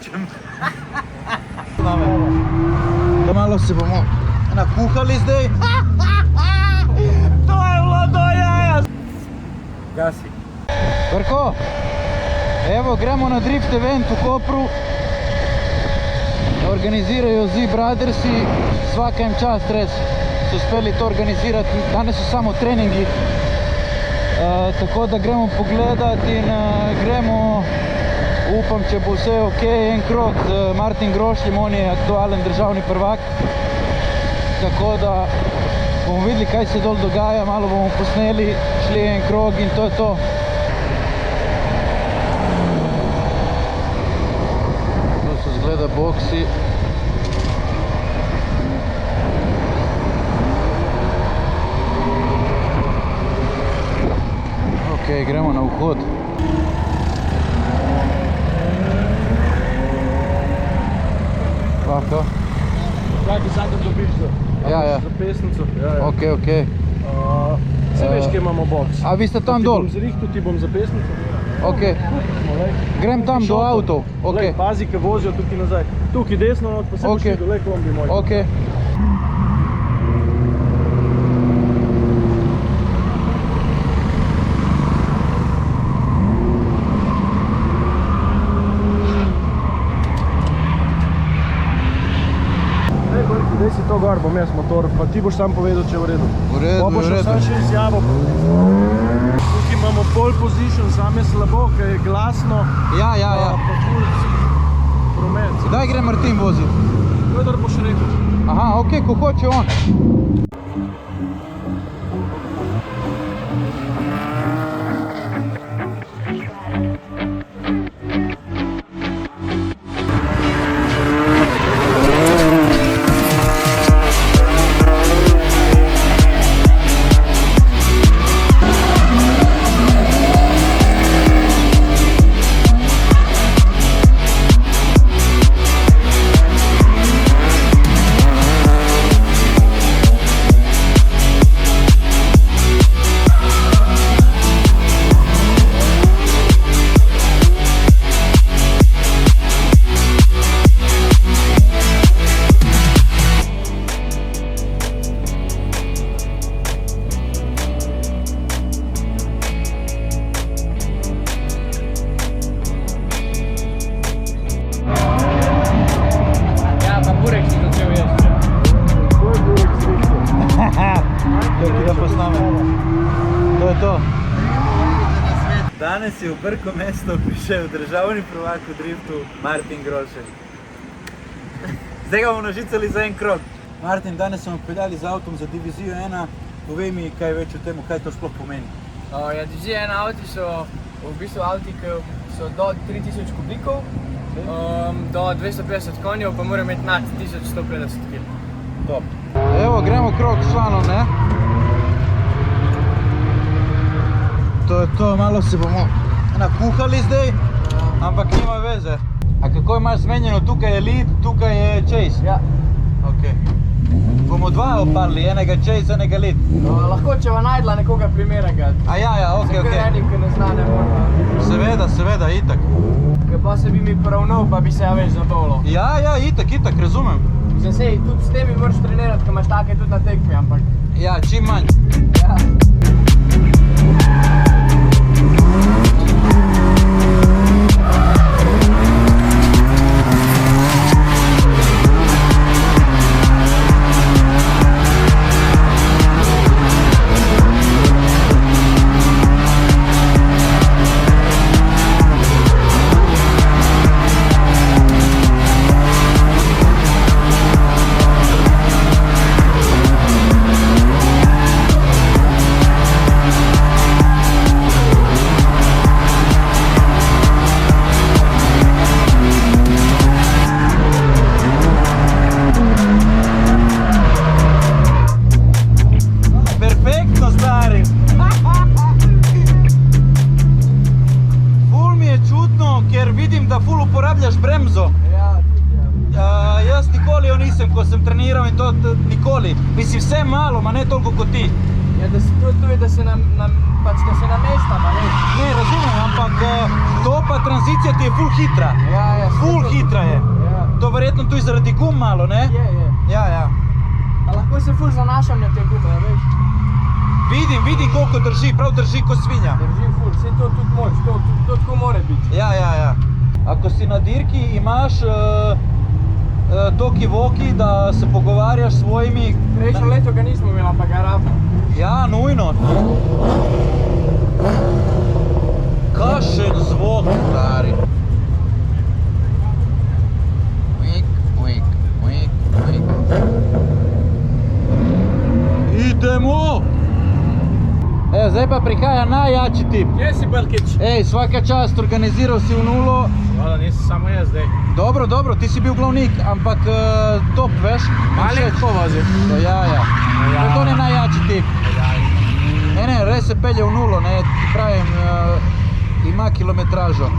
hočem. Da malo se bomo nakuhali zdaj. To je bilo do jaja. Gasi. Vrko, evo gremo na drift event v Kopru. Organizirajo Z Brothersi, svaka jim čast res. So uspeli to organizirati, danes so samo treningi. Tako da gremo pogledati in gremo, upam, če bo vse ok, en krog z Martin Grošljem, on je aktualen državni prvak. Tako da bomo videli, kaj se dol dogaja, malo bomo posneli, šli en krog in to je to. Tu so zgleda boksi. Ok, gremo na vhod. Lahko? Kaj zadnjo dobiš Ja. za pesnico? Ja. Ok. Se veš, kje imamo boks. A vi ste tam dol? Ti bom zrihtu, ti bom za pesnico. Ok. Grem tam do avtov. Ok. Pazi, ki vozijo tukaj nazaj. Tukaj desno, pa se boš videl, le kombi moj. Ok. Daj si to gor, bom jaz motor, pa ti boš sam povedal, če je v redu. V redu, Pa boš v redu. sam še izjavo. Tukaj imamo pole position, sam je slabo, ker je glasno. Ja. Pa ful promet. Kdaj gre Martin voziti? Kadar boš rekel. Aha, ok, ko hoče on. Danes je v Brko mesto prišel državni prvak v driftu Martin Grošelj. Zdaj ga bomo nažicali za en krog. Martin, danes smo peljali z avtom za divizijo 1. Povej mi kaj več o tem, kaj to sploh pomeni. Ja, divizija 1 avti so v bistvu avti, ki so do 3000 kubikov, do 250 konjev, pa morajo imeti nad 1150 kg. Top. Evo, gremo krog s članom, ne? To je to, malo se bomo nakuhali zdaj, ampak nima veze. A kako imaš zmenjeno, tukaj je lead, tukaj je chase? Ja. Ok. Bomo dva oparili, enega chase, enega lead? Lahko, če bo najdla nekoga primernega. A ja, ok. Ker enim, ki ne zna, ne mora. Seveda, itak. Ker pa se bi mi poravnal, pa bi se ja več zabavilo. Ja, itak, razumem. Zdaj sej, tudi s temi moraš trenirati, ker imaš take tudi na tekmi, ampak... Ja, čim manj. Ja. Jaz nikoli jo nisem, ko sem treniral in to nikoli. Mislim, vse malo, ma ne toliko kot ti. Ja, da se tudi, da se pač da se nameštam, a veš. Ne, razumem, ampak to pa tranzicija ti je ful hitra. Ja, Ful hitra je. Ja. To verjetno tudi zaradi gum malo, ne? Je. Ja. A lahko se ful zanašam na te gume, a veš. Vidim koliko drži, prav drži kot svinja. Drži ful, vse to tudi moč, to tako more biti. Ja. Ako si na dirki, imaš toki voki, da se pogovarjaš s svojimi... Prejšnjo leto ga nismo imeli, pa ga rabimo. Ja, nujno. Kakšen zvok, stari. Idemo! Evo, zdaj pa prihaja najjači tip. Kje si, Brkić? Ej, svaka čast, organiziral si v nulo. Hvala, nisam samo jaz zdaj. Dobro, ti si bil glavnik, ampak top, veš? Mali ko vozi? To jaja. To je najjači tip. Ne, res se pelje v nulo, ne, ti pravim, ima kilometražo.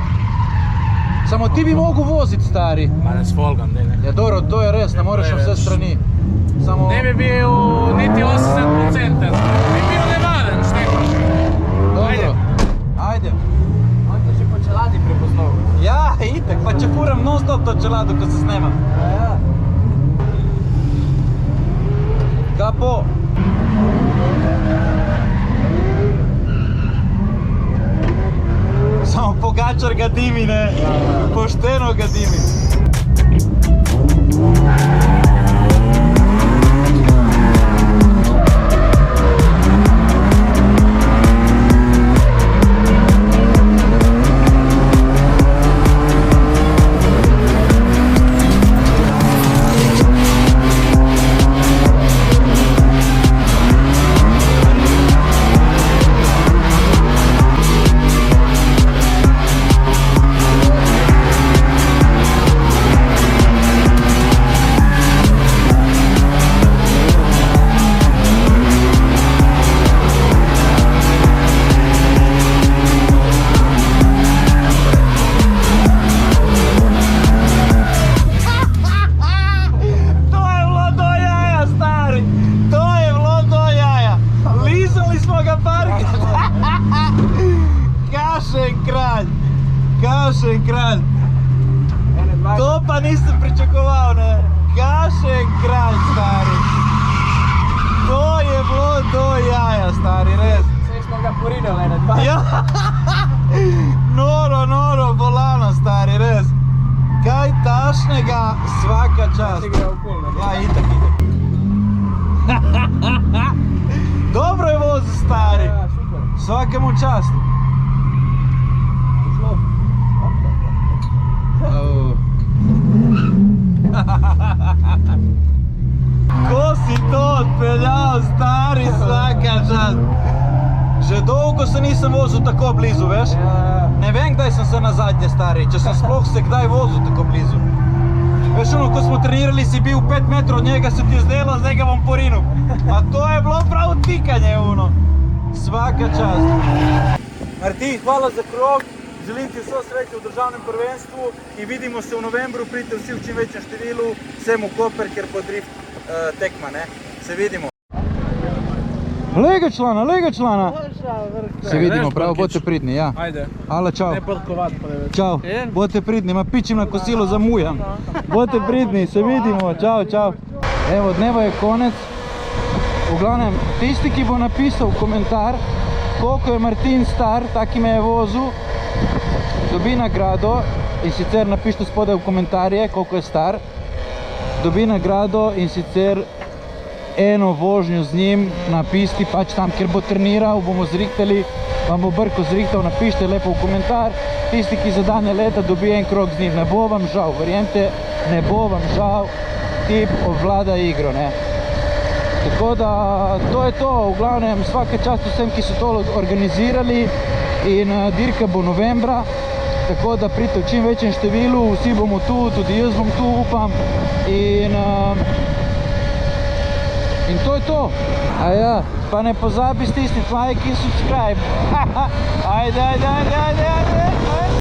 Samo ti bi mogel voziti, stari. Ma ne s Volgom, ne. Ja, dobro, to je res, ne moreš na vse strani. Samo... Ne bi bil niti 80%, bi bil nevaren, štekaš. Dobro, ajde. On te že po čeladi prepoznal. Ja, itak, pa če furam non-stop to čelado, ko se snemam. Ja. Kapo. Samo Pogačar ga dimi, ne? Pošteno ga dimi. Kašen kralj! To pa nisem pričakoval, ne? Kašen kralj, stari! To je bilo do jaja, stari, res! Vse smo ga porinili, ene dva. Ja! Noro, bolano, stari, res! Kaj tašnega, svaka čast! Se gre okol, ne? Ja, itak. Dobro je vozil, stari! Ja, super. Svakemu čast! Šlo. Ko si to odpeljal, stari, svaka čast! Že dolgo se nisem vozil tako blizu, veš? Ja. Ne vem, kdaj sem se nazadnje, stari, če sem sploh se kdaj vozil tako blizu. Veš, ko smo trenirali, si bil 5 metrov od njega, se ti je zdelo, zdaj ga bom porinil. A to je bilo prav tikanje, uno. Svaka čast. Martin, hvala za krog. Želim ti vso sreče v državnem prvenstvu in vidimo se v novembru, pridite vsi v čim večjem številu, sem v Koper, ker bo drift tekma, ne? Se vidimo. Lega člana! Se vidimo, prav, bote pridni, ja. Ajde. Ala, čau. Ne parkovati preveč. Čau, bote pridni, ma pičim na kosilo, zamujam. Bote pridni, se vidimo, čau. Evo, dneva je konec. V glavnem, tisti, ki bo napisal komentar, koliko je Martin star, taki me je vozil, dobi nagrado in sicer napišite spodaj v komentarje, koliko je star. Dobi nagrado in sicer eno vožnjo z njim na pisti, pač tam, kjer bo treniral, bomo zrihtali, vam bo Brko zrihtal, napišite lepo v komentar. Tisti, ki zadanje leta dobi en krog z njim, ne bo vam žal, verjemte, ne bo vam žal, tip obvlada igro, ne. Tako da, to je to, v glavnem, svaka čast vsem, ki so to organizirali in dirka bo novembra, tako da pridite v čim večjem številu, vsi bomo tu, tudi jaz bom tu, upam, in to je to. A ja, pa ne pozabi stisniti like in subscribe. Ajde.